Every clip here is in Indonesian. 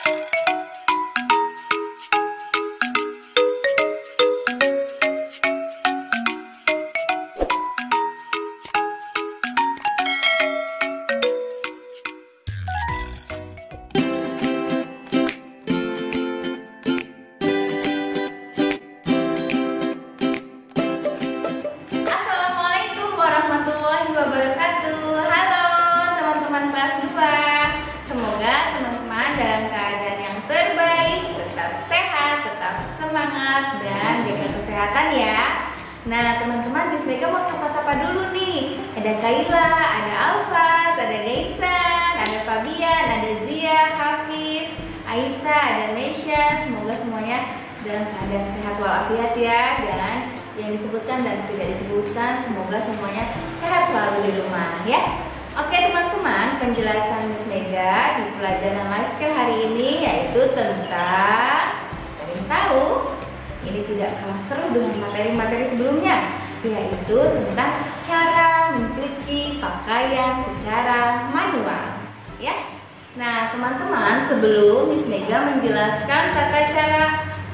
Assalamualaikum warahmatullahi wabarakatuh. Halo teman-teman kelas 2. Semoga teman-teman dalam keadaan yang terbaik, tetap sehat, tetap semangat, dan jaga kesehatan ya. Nah teman-teman, Miss Mega mau sapa-sapa dulu nih. Ada Kaila, ada Alfaz, ada Gaisan, ada Fabian, ada Zia, Hafiz, Aisyah, ada Mesya. Semoga semuanya dalam keadaan sehat walafiat ya, dan yang disebutkan dan tidak disebutkan semoga semuanya sehat selalu di rumah ya. Oke teman-teman, penjelasan Miss Mega di pelajaran life skill hari ini yaitu tentang, ada yang tahu? Ini tidak kalah seru dengan materi-materi sebelumnya, yaitu tentang cara mencuci pakaian secara manual ya. Nah teman-teman, sebelum Miss Mega menjelaskan tata cara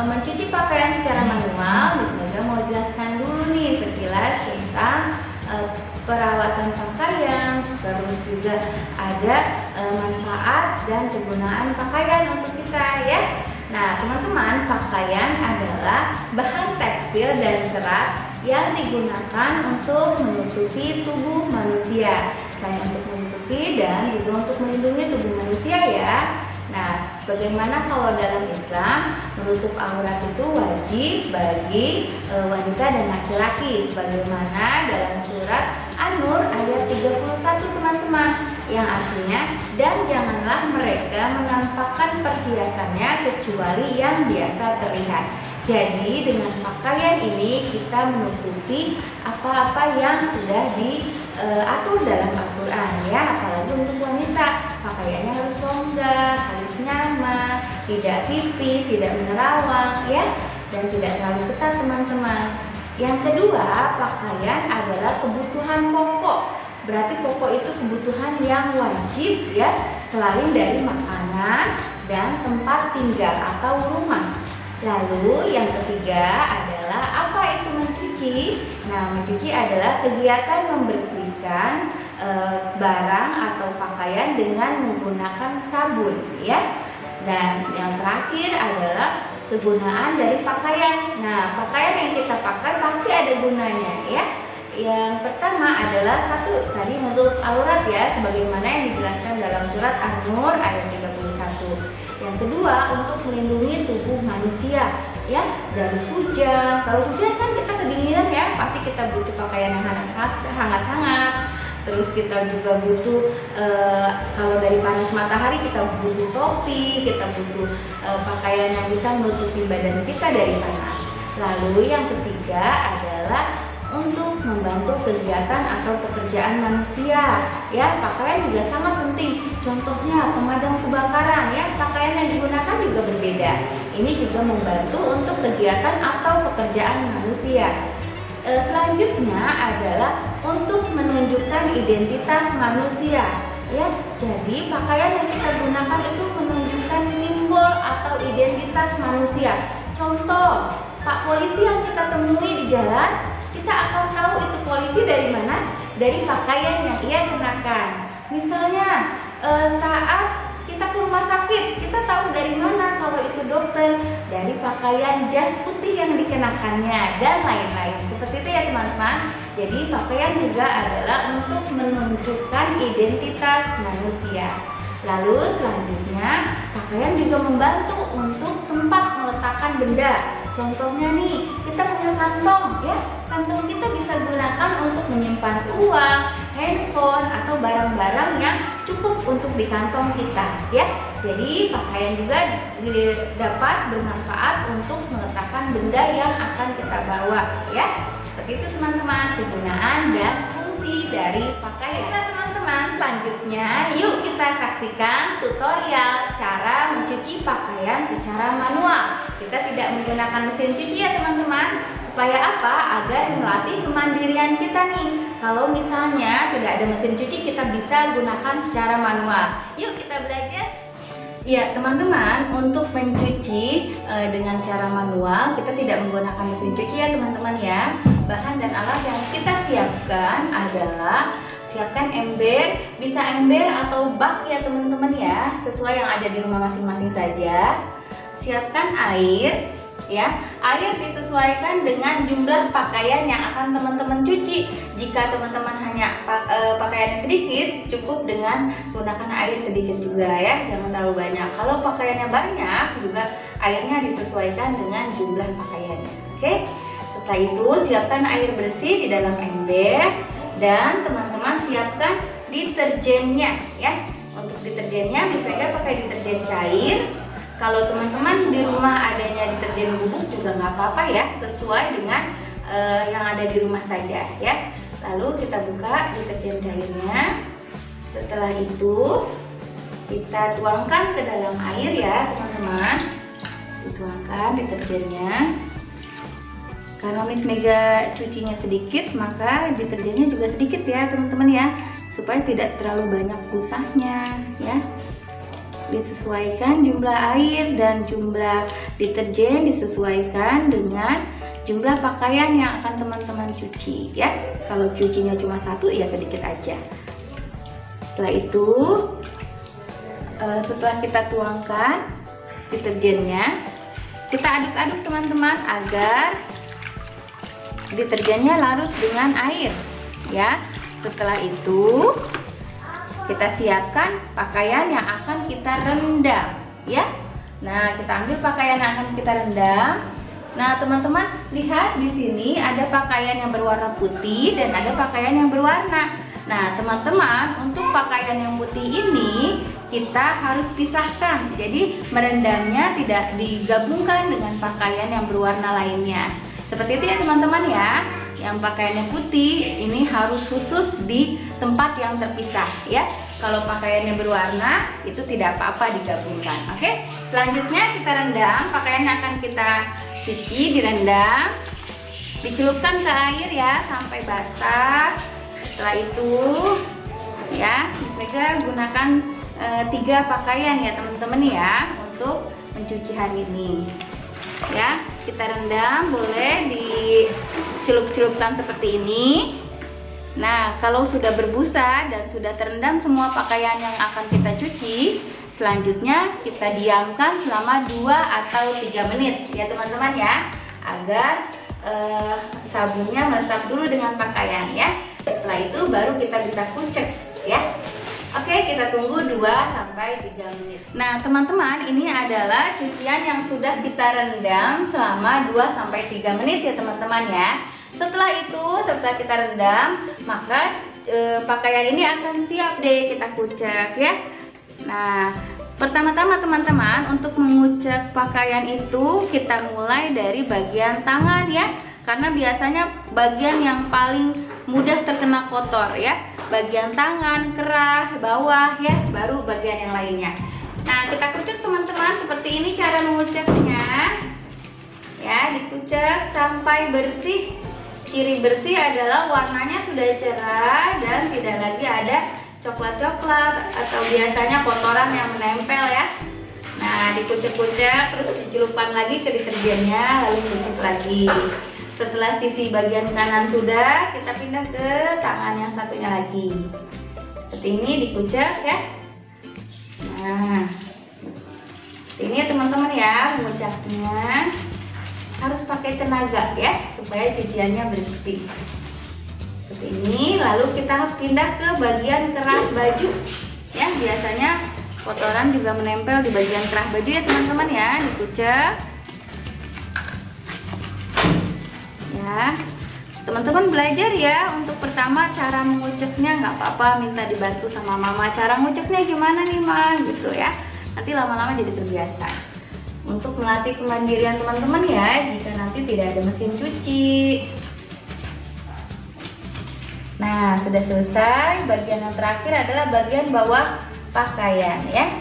mencuci pakaian secara manual, Miss Mega mau jelaskan dulu nih sekilas tentang perawatan pakaian, terus juga ada manfaat dan kegunaan pakaian untuk kita ya. Nah teman-teman, pakaian adalah bahan tekstil dan serat yang digunakan untuk menutupi tubuh manusia, selain untuk menutupi dan juga untuk melindungi tubuh manusia ya. Nah, bagaimana kalau dalam Islam menutup aurat itu wajib bagi wanita dan laki-laki, sebagaimana dalam surat An-Nur ayat 31 teman-teman, yang artinya, dan janganlah mereka menampakkan perhiasannya kecuali yang biasa terlihat. Jadi dengan pakaian ini kita menutupi apa-apa yang sudah diatur dalam Al-Quran ya. Apalagi untuk wanita, pakaiannya harus longgar, harus nyaman, tidak tipis, tidak menerawang ya, dan tidak terlalu ketat teman-teman. Yang kedua, pakaian adalah kebutuhan pokok. Berarti pokok itu kebutuhan yang wajib ya, selain dari makanan dan tempat tinggal atau rumah. Lalu yang ketiga adalah apa itu mencuci? Nah, mencuci adalah kegiatan membersihkan barang atau pakaian dengan menggunakan sabun ya. Dan yang terakhir adalah kegunaan dari pakaian. Nah, pakaian yang kita pakai pasti ada gunanya ya. Yang pertama adalah satu, tadi menutup aurat ya, sebagaimana yang dijelaskan dalam surat An-Nur ayat 31. Yang kedua, untuk melindungi tubuh manusia ya dari hujan. Kalau hujan kan kita kedinginan ya, pasti kita butuh pakaian yang hangat-hangat. Terus kita juga butuh kalau dari panas matahari kita butuh topi, kita butuh pakaian yang bisa menutupi badan kita dari panas. Lalu yang ketiga adalah untuk membantu kegiatan atau pekerjaan manusia ya. Pakaian juga sangat penting, contohnya pemadam kebakaran ya, pakaian yang digunakan juga berbeda. Ini juga membantu untuk kegiatan atau pekerjaan manusia. Selanjutnya adalah untuk menunjukkan identitas manusia ya. Jadi pakaian yang kita gunakan itu menunjukkan simbol atau identitas manusia. Contoh, Pak polisi yang kita temui di jalan, kita akan tahu itu polisi dari mana? Dari pakaian yang ia kenakan. Misalnya saat kita ke rumah sakit, kita tahu dari mana kalau itu dokter? Dari pakaian jas putih yang dikenakannya dan lain-lain. Seperti itu ya teman-teman. Jadi pakaian juga adalah untuk menunjukkan identitas manusia. Lalu selanjutnya, pakaian juga membantu untuk tempat meletakkan benda. Contohnya nih, kita punya kantong ya. Kantong kita bisa gunakan untuk menyimpan uang, handphone, atau barang-barang yang cukup untuk di kantong kita ya. Jadi pakaian juga dapat bermanfaat untuk meletakkan benda yang akan kita bawa ya. Seperti itu teman-teman, kegunaan dan fungsi dari pakaian. Nah teman-teman, selanjutnya yuk kita saksikan tutorial cara mencuci pakaian secara manual. Kita tidak menggunakan mesin cuci ya teman-teman. Supaya apa? Agar melatih kemandirian kita nih. Kalau misalnya tidak ada mesin cuci, kita bisa gunakan secara manual. Yuk kita belajar. Ya, teman-teman, untuk mencuci dengan cara manual, kita tidak menggunakan mesin cuci ya teman-teman ya. Bahan dan alat yang kita siapkan adalah siapkan ember, bisa ember atau bak ya teman-teman ya, sesuai yang ada di rumah masing-masing saja. Siapkan air ya, air disesuaikan dengan jumlah pakaian yang akan teman-teman cuci. Jika teman-teman hanya pakaiannya sedikit, cukup dengan gunakan air sedikit juga ya, jangan terlalu banyak. Kalau pakaiannya banyak, juga airnya disesuaikan dengan jumlah pakaiannya. Oke, setelah itu siapkan air bersih di dalam ember dan teman-teman siapkan deterjennya ya. Untuk deterjennya bisa pakai deterjen cair. Kalau teman-teman di rumah adanya deterjen bubuk juga nggak apa-apa ya, sesuai dengan yang ada di rumah saja ya. Lalu kita buka deterjen cairnya. Setelah itu kita tuangkan ke dalam air ya teman-teman. Dituangkan deterjennya. Karena Miss Mega cucinya sedikit, maka deterjennya juga sedikit ya teman-teman ya, supaya tidak terlalu banyak busanya ya. Disesuaikan jumlah air dan jumlah deterjen disesuaikan dengan jumlah pakaian yang akan teman-teman cuci ya. Kalau cucinya cuma satu ya sedikit aja. Setelah itu setelah kita tuangkan deterjennya, kita aduk-aduk teman-teman agar deterjennya larut dengan air ya. Setelah itu kita siapkan pakaian yang akan kita rendam ya. Nah, kita ambil pakaian yang akan kita rendam. Nah, teman-teman lihat di sini ada pakaian yang berwarna putih dan ada pakaian yang berwarna. Nah, teman-teman, untuk pakaian yang putih ini kita harus pisahkan. Jadi merendamnya tidak digabungkan dengan pakaian yang berwarna lainnya. Seperti itu ya teman-teman ya. Yang pakaiannya putih ini harus khusus di tempat yang terpisah ya. Kalau pakaiannya berwarna itu tidak apa-apa digabungkan. Oke, selanjutnya kita rendam. Pakaiannya akan kita cuci, direndam, dicelupkan ke air ya sampai basah. Setelah itu ya, Mega gunakan 3 pakaian ya teman-teman ya untuk mencuci hari ini ya. Kita rendam, boleh dicelup-celupkan seperti ini. Nah, kalau sudah berbusa dan sudah terendam semua pakaian yang akan kita cuci, selanjutnya kita diamkan selama 2 atau 3 menit ya teman-teman ya, agar sabunnya meresap dulu dengan pakaian ya. Setelah itu baru kita bisa kucek ya. Oke, kita tunggu 2 sampai 3 menit. Nah, teman-teman, ini adalah cucian yang sudah kita rendam selama 2 sampai 3 menit ya, teman-teman ya. Setelah itu, setelah kita rendam, maka pakaian ini akan siap deh kita kucek ya. Nah, pertama-tama teman-teman, untuk mengucek pakaian itu kita mulai dari bagian tangan ya. Karena biasanya bagian yang paling mudah terkena kotor ya. Bagian tangan, kerah, bawah ya, baru bagian yang lainnya. Nah, kita kucek teman-teman, seperti ini cara menguceknya ya. Dikucek sampai bersih. Ciri bersih adalah warnanya sudah cerah dan tidak lagi ada coklat-coklat atau biasanya kotoran yang menempel ya. Nah, dikucek-kucek terus dicelupkan lagi ke deterjennya, lalu kucek lagi. Setelah sisi bagian kanan sudah, kita pindah ke tangan yang satunya lagi. Seperti ini dikucek ya. Nah, ini ya teman-teman ya, menguceknya harus pakai tenaga ya, supaya cuciannya bersih. Seperti ini, lalu kita pindah ke bagian kerah baju ya. Biasanya kotoran juga menempel di bagian kerah baju ya teman-teman ya, dikucek. Ya, teman-teman belajar ya untuk pertama cara menguceknya, nggak apa-apa minta dibantu sama mama, cara nguceknya gimana nih ma gitu ya, nanti lama-lama jadi terbiasa. Untuk melatih kemandirian teman-teman ya, jika nanti tidak ada mesin cuci. Nah, sudah selesai. Bagian yang terakhir adalah bagian bawah pakaian ya.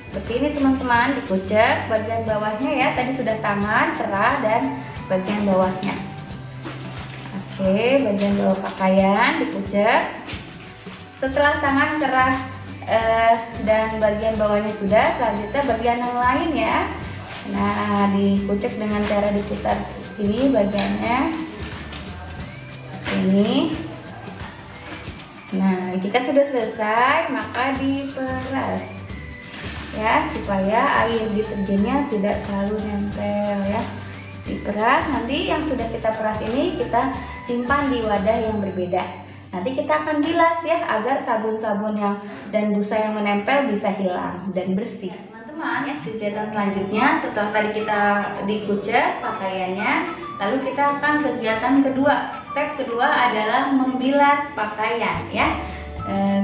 Seperti ini teman-teman, dikucek bagian bawahnya ya, tadi sudah tangan, kerah, dan bagian bawahnya. Oke, bagian bawah pakaian dikucek. Setelah tangan, kerah, dan bagian bawahnya sudah. Selanjutnya bagian yang lain ya. Nah, dikucek dengan cara diputar ini bagiannya ini. Nah, jika sudah selesai maka diperas ya, supaya air deterjennya tidak terlalu nempel ya. Diperas, nanti yang sudah kita peras ini kita simpan di wadah yang berbeda. Nanti kita akan bilas ya, agar sabun-sabun yang dan busa yang menempel bisa hilang dan bersih. Teman-teman ya, kegiatan selanjutnya setelah tadi kita dikucek pakaiannya, lalu kita akan kegiatan kedua. Step kedua adalah membilas pakaian ya.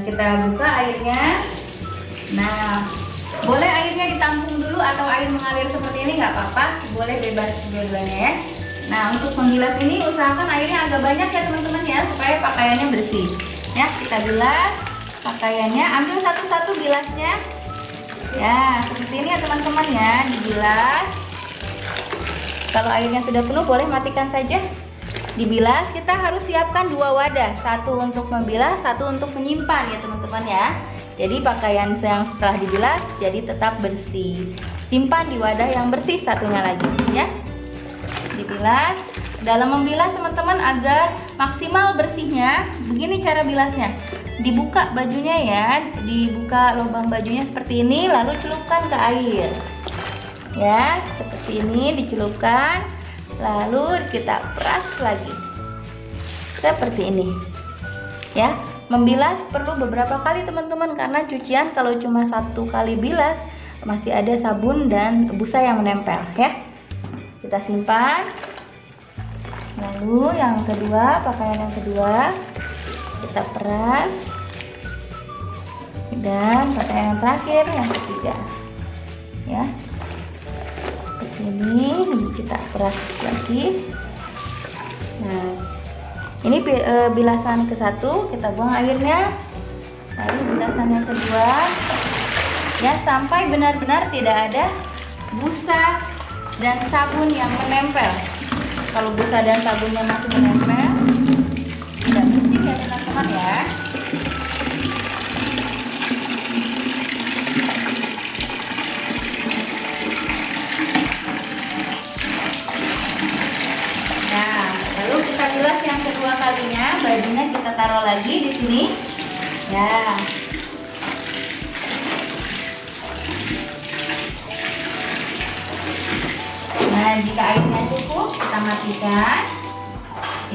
Kita buka airnya. Nah, boleh airnya ditampung dulu atau air mengalir seperti ini nggak apa-apa, boleh bebas dua-duanya ya. Nah, untuk membilas ini usahakan airnya agak banyak ya teman-teman ya, supaya pakaiannya bersih ya. Kita bilas pakaiannya, ambil satu-satu bilasnya ya, seperti ini ya teman-teman ya, dibilas. Kalau airnya sudah penuh boleh matikan saja. Dibilas, kita harus siapkan dua wadah, satu untuk membilas, satu untuk menyimpan ya teman-teman ya. Jadi pakaian yang setelah dibilas jadi tetap bersih. Simpan di wadah yang bersih satunya lagi ya. Dibilas. Dalam membilas teman-teman agar maksimal bersihnya, begini cara bilasnya. Dibuka bajunya ya, dibuka lubang bajunya seperti ini, lalu celupkan ke air. Ya, seperti ini dicelupkan, lalu kita peras lagi. Seperti ini. Ya. Membilas perlu beberapa kali teman-teman, karena cucian kalau cuma satu kali bilas masih ada sabun dan busa yang menempel ya. Kita simpan. Lalu yang kedua, pakaian yang kedua kita peras, dan pakaian yang terakhir yang ketiga ya. Seperti ini kita peras lagi. Nah, ini bilasan ke satu, kita buang airnya. Lalu bilasan yang kedua ya, sampai benar-benar tidak ada busa dan sabun yang menempel. Kalau busa dan sabunnya masih menempel, tidak bersih ya teman-teman ya. Bilas yang kedua kalinya, bajunya kita taruh lagi di sini ya. Nah, jika airnya cukup kita matikan.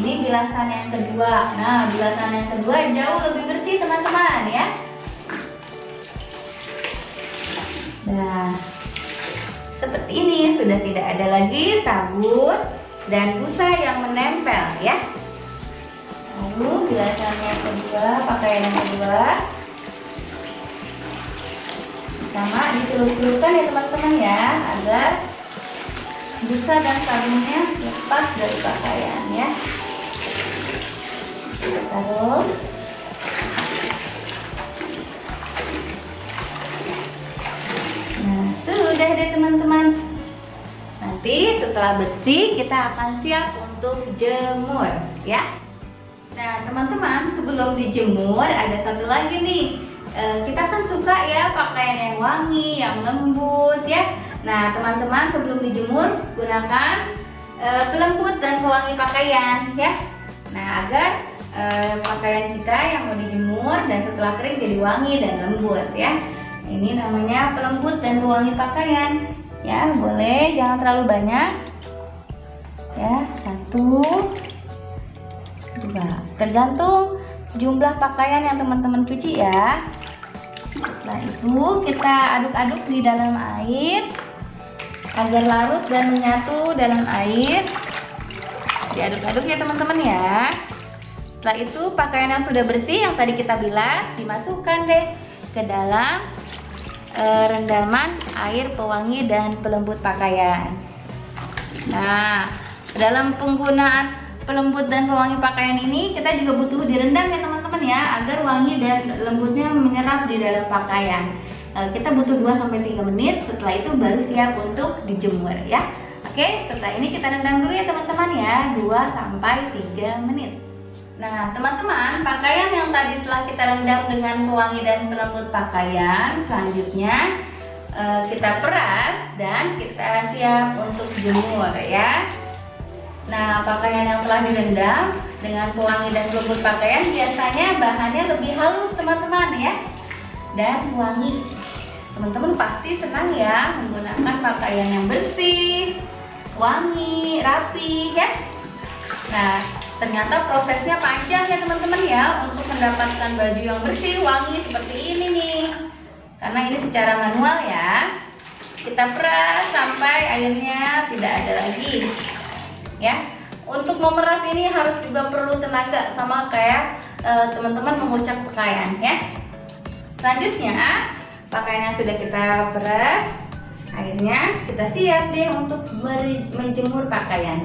Ini bilasan yang kedua. Nah, bilasan yang kedua jauh lebih bersih teman-teman ya. Nah, seperti ini, sudah tidak ada lagi sabun dan busa yang menempel ya. Lalu bilasan yang kedua, pakaian yang kedua sama dicelup-celupkan ya teman-teman ya, agar busa dan sabunnya lepas dari pakaian ya. Kita taruh. Nah, sudah deh teman-teman. Nanti setelah bersih kita akan siap untuk jemur ya. Nah teman-teman, sebelum dijemur ada satu lagi nih. Kita kan suka ya pakaian yang wangi, yang lembut ya. Nah teman-teman, sebelum dijemur gunakan pelembut dan pewangi pakaian ya. Nah agar pakaian kita yang mau dijemur dan setelah kering jadi wangi dan lembut ya. Ini namanya pelembut dan pewangi pakaian. Ya, boleh jangan terlalu banyak. Ya, 1, 2. Tergantung jumlah pakaian yang teman-teman cuci ya. Setelah itu kita aduk-aduk di dalam air agar larut dan menyatu dalam air. Diaduk-aduk ya teman-teman ya. Setelah itu pakaian yang sudah bersih yang tadi kita bilas dimasukkan deh ke dalam rendaman air pewangi dan pelembut pakaian. Nah, dalam penggunaan pelembut dan pewangi pakaian ini kita juga butuh direndam ya teman-teman ya, agar wangi dan lembutnya menyerap di dalam pakaian. Kita butuh 2-3 menit, setelah itu baru siap untuk dijemur ya. Oke, setelah ini kita rendam dulu ya teman-teman ya, 2-3 menit. Nah, teman-teman, pakaian yang tadi telah kita rendam dengan pewangi dan pelembut pakaian, selanjutnya kita peras dan kita siap untuk jemur ya. Nah, pakaian yang telah direndam dengan pewangi dan pelembut pakaian biasanya bahannya lebih halus teman-teman ya, dan wangi. Teman-teman pasti senang ya menggunakan pakaian yang bersih, wangi, rapi ya. Nah, ternyata prosesnya panjang ya teman-teman ya untuk mendapatkan baju yang bersih, wangi seperti ini nih. Karena ini secara manual ya. Kita peras sampai airnya tidak ada lagi. Ya, untuk memeras ini harus juga perlu tenaga sama kayak teman-teman mengucak pakaian ya. Selanjutnya pakaian yang sudah kita peras, akhirnya kita siap deh untuk menjemur pakaian.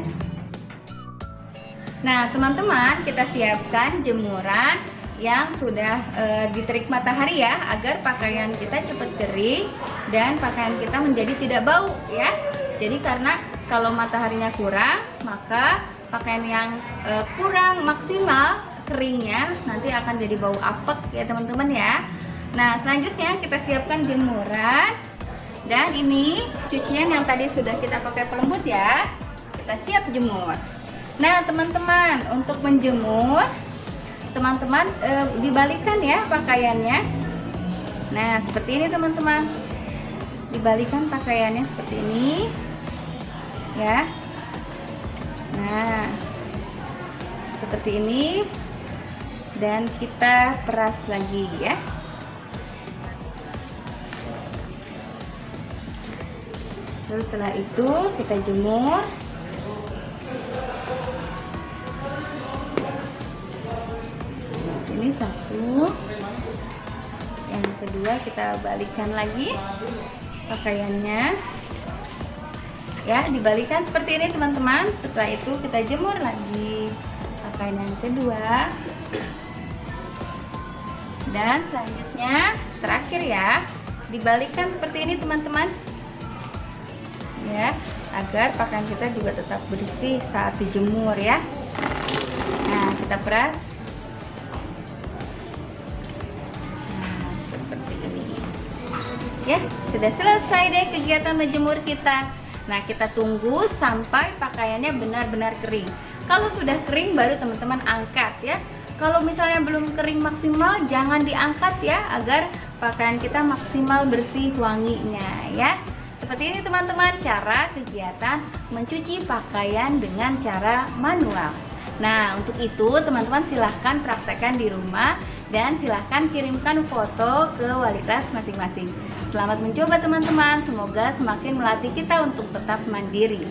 Nah teman-teman, kita siapkan jemuran yang sudah diterik matahari ya, agar pakaian kita cepat kering dan pakaian kita menjadi tidak bau ya. Jadi karena kalau mataharinya kurang, maka pakaian yang kurang maksimal keringnya nanti akan jadi bau apek ya teman-teman ya. Nah selanjutnya kita siapkan jemuran, dan ini cucian yang tadi sudah kita pakai pelembut ya, kita siap jemur. Nah teman-teman, untuk menjemur teman-teman dibalikan ya pakaiannya. Nah seperti ini teman-teman, dibalikan pakaiannya seperti ini ya. Nah seperti ini, dan kita peras lagi ya. Terus setelah itu kita jemur. Ini satu, yang kedua kita balikkan lagi pakaiannya ya, dibalikan seperti ini teman-teman. Setelah itu kita jemur lagi pakaian yang kedua, dan selanjutnya terakhir ya, dibalikkan seperti ini teman-teman ya, agar pakaian kita juga tetap bersih saat dijemur ya. Nah kita peras. Nah seperti ini ya, sudah selesai deh kegiatan menjemur kita. Nah kita tunggu sampai pakaiannya benar-benar kering. Kalau sudah kering baru teman-teman angkat ya. Kalau misalnya belum kering maksimal, jangan diangkat ya, agar pakaian kita maksimal bersih wanginya ya. Seperti ini teman-teman cara kegiatan mencuci pakaian dengan cara manual. Nah untuk itu teman-teman silahkan praktekkan di rumah, dan silahkan kirimkan foto ke wali kelas masing-masing. Selamat mencoba teman-teman, semoga semakin melatih kita untuk tetap mandiri.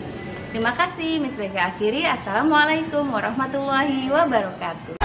Terima kasih, Miss Vega akhiri. Assalamualaikum warahmatullahi wabarakatuh.